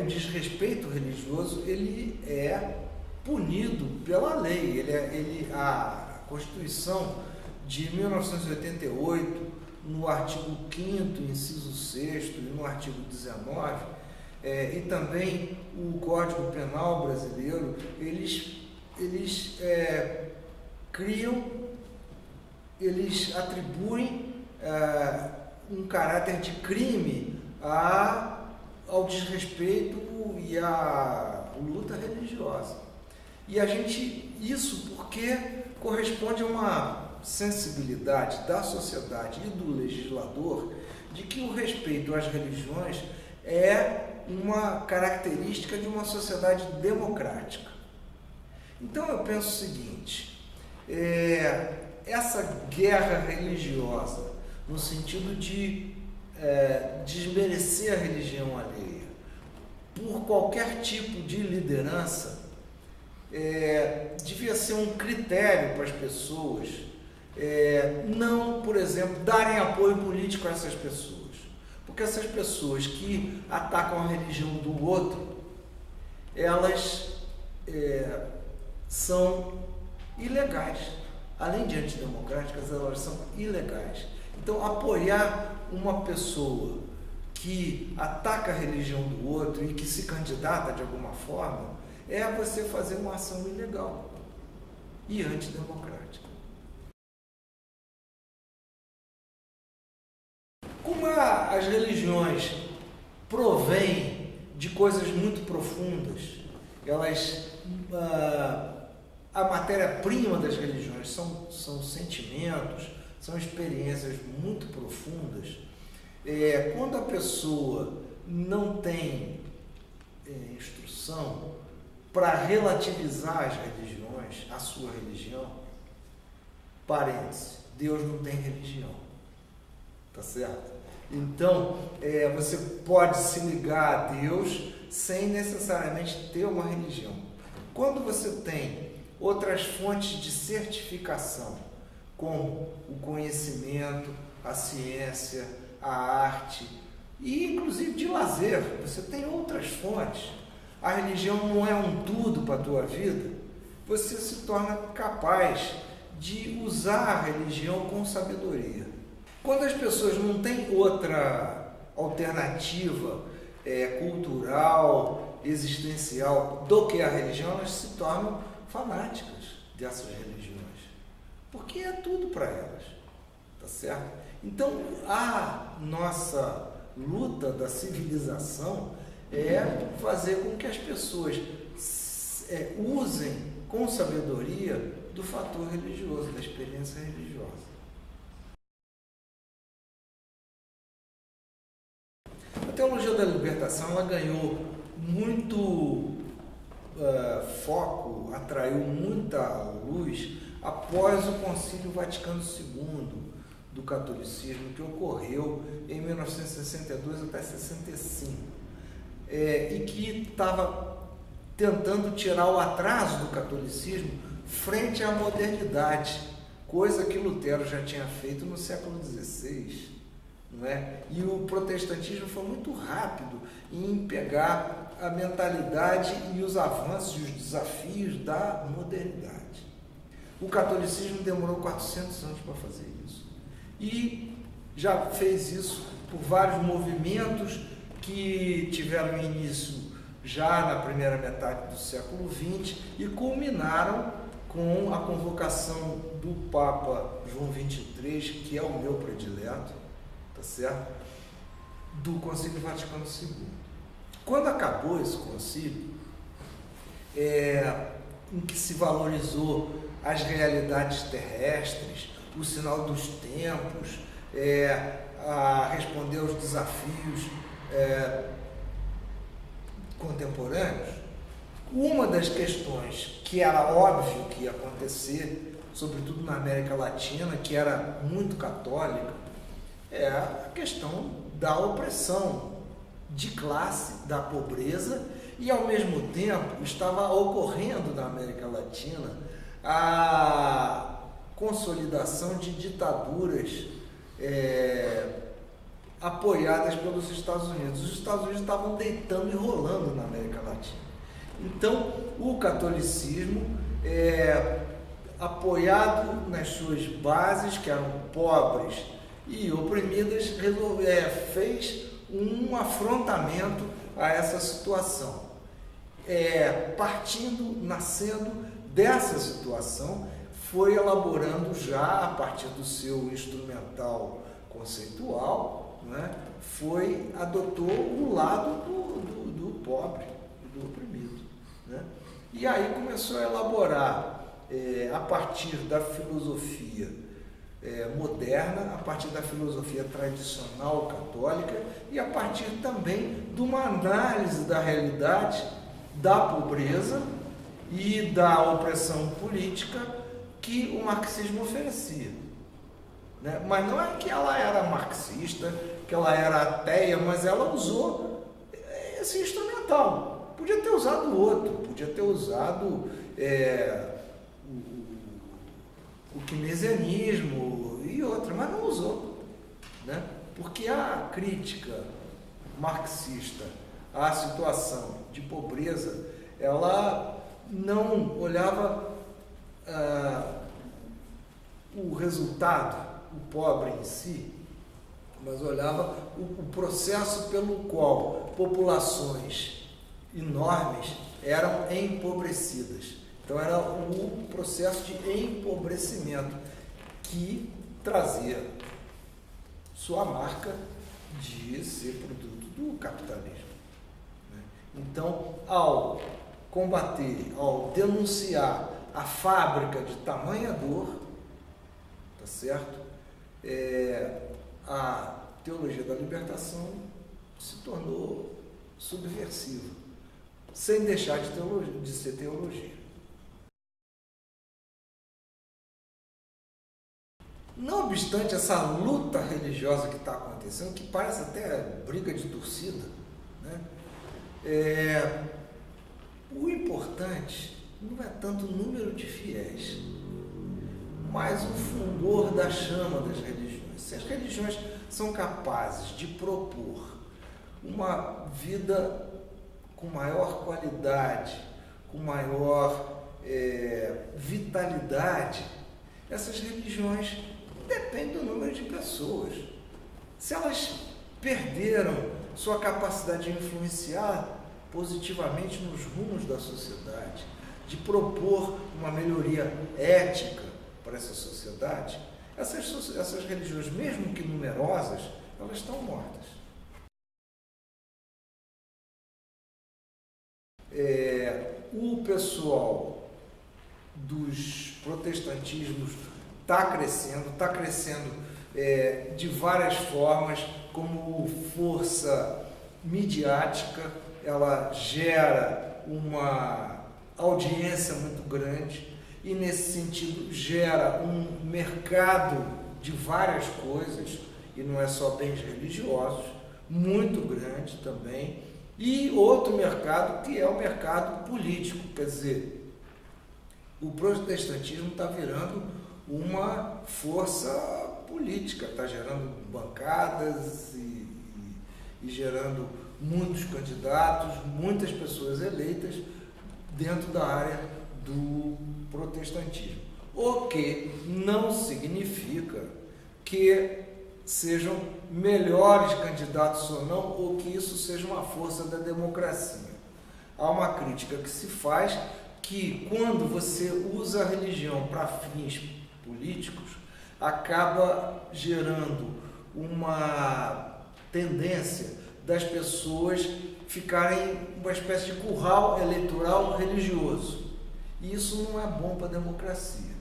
o desrespeito religioso ele é punido pela lei. A Constituição de 1988, no artigo 5º, inciso 6º, e no artigo 19, e também o Código Penal brasileiro, eles atribuem um caráter de crime ao desrespeito e à luta religiosa. E isso porque corresponde a uma sensibilidade da sociedade e do legislador de que o respeito às religiões é uma característica de uma sociedade democrática. Então eu penso o seguinte, essa guerra religiosa, no sentido de desmerecer a religião alheia, por qualquer tipo de liderança, devia ser um critério para as pessoas não, por exemplo, darem apoio político a essas pessoas. Porque essas pessoas que atacam a religião do outro, elas são ilegais. Além de antidemocráticas, elas são ilegais. Então, apoiar uma pessoa que ataca a religião do outro e que se candidata de alguma forma é você fazer uma ação ilegal e antidemocrática. Como as religiões provêm de coisas muito profundas, a matéria-prima das religiões são sentimentos, são experiências muito profundas. Quando a pessoa não tem instrução para relativizar as religiões, a sua religião, parênteses, Deus não tem religião, tá certo? Então, você pode se ligar a Deus sem necessariamente ter uma religião. Quando você tem outras fontes de certificação, como o conhecimento, a ciência, a arte e inclusive de lazer, você tem outras fontes. A religião não é um tudo para a tua vida, você se torna capaz de usar a religião com sabedoria. Quando as pessoas não têm outra alternativa cultural, existencial do que a religião, elas se tornam fanáticas dessas religiões, porque é tudo para elas, tá certo? Então, a nossa luta da civilização é fazer com que as pessoas usem com sabedoria do fator religioso, da experiência religiosa. A teologia da libertação ela ganhou muito foco, atraiu muita luz após o Concílio Vaticano II do catolicismo, que ocorreu em 1962 até 65, e que estava tentando tirar o atraso do catolicismo frente à modernidade, coisa que Lutero já tinha feito no século XVI. Não é? E o protestantismo foi muito rápido em pegar a mentalidade e os avanços e os desafios da modernidade. O catolicismo demorou 400 anos para fazer isso. E já fez isso por vários movimentos que tiveram início já na primeira metade do século XX e culminaram com a convocação do Papa João XXIII, que é o meu predileto, tá certo? Do Concílio Vaticano II. Quando acabou esse concílio, em que se valorizou as realidades terrestres, o sinal dos tempos, a responder aos desafios contemporâneos, uma das questões que era óbvio que ia acontecer, sobretudo na América Latina, que era muito católica, é a questão da opressão de classe, da pobreza, e ao mesmo tempo estava ocorrendo na América Latina a consolidação de ditaduras apoiadas pelos Estados Unidos. Os Estados Unidos estavam deitando e rolando na América Latina. Então, o catolicismo, apoiado nas suas bases, que eram pobres e oprimidas, fez um afrontamento a essa situação. Nascendo dessa situação, foi elaborando já, a partir do seu instrumental conceitual, né, adotou o lado do pobre e do oprimido. Né? E aí começou a elaborar, a partir da filosofia moderna, a partir da filosofia tradicional católica e a partir também de uma análise da realidade da pobreza e da opressão política que o marxismo oferecia. Né? Mas não é que ela era marxista, que ela era ateia, mas ela usou esse instrumental. Podia ter usado outro, podia ter usado o keynesianismo e outra, mas não usou. Né? Porque a crítica marxista à situação de pobreza, ela não olhava o resultado, o pobre em si, mas olhava o processo pelo qual populações enormes eram empobrecidas. Então era um processo de empobrecimento que trazia sua marca de ser produto do capitalismo. Então, ao combater, ao denunciar a fábrica de tamanha dor, tá certo? A teologia da libertação se tornou subversiva, sem deixar de ser teologia. Não obstante essa luta religiosa que está acontecendo, que parece até briga de torcida, né? O importante não é tanto o número de fiéis, mas o fulgor da chama das religiões. Se as religiões são capazes de propor uma vida com maior qualidade, com maior vitalidade, essas religiões dependem do número de pessoas. Se elas perderam sua capacidade de influenciar positivamente nos rumos da sociedade, de propor uma melhoria ética para essa sociedade, essas religiões, mesmo que numerosas, elas estão mortas. O pessoal dos protestantismos está crescendo de várias formas, como força midiática, ela gera uma audiência muito grande e, nesse sentido, gera um mercado de várias coisas, e não é só bens religiosos, muito grande também, e outro mercado que é o mercado político, quer dizer, o protestantismo está virando uma força política, está gerando bancadas e gerando muitos candidatos, muitas pessoas eleitas dentro da área do protestantismo. O que não significa que sejam melhores candidatos ou não, ou que isso seja uma força da democracia. Há uma crítica que se faz que, quando você usa a religião para fins políticos, acaba gerando uma tendência das pessoas ficarem uma espécie de curral eleitoral religioso. E isso não é bom para a democracia.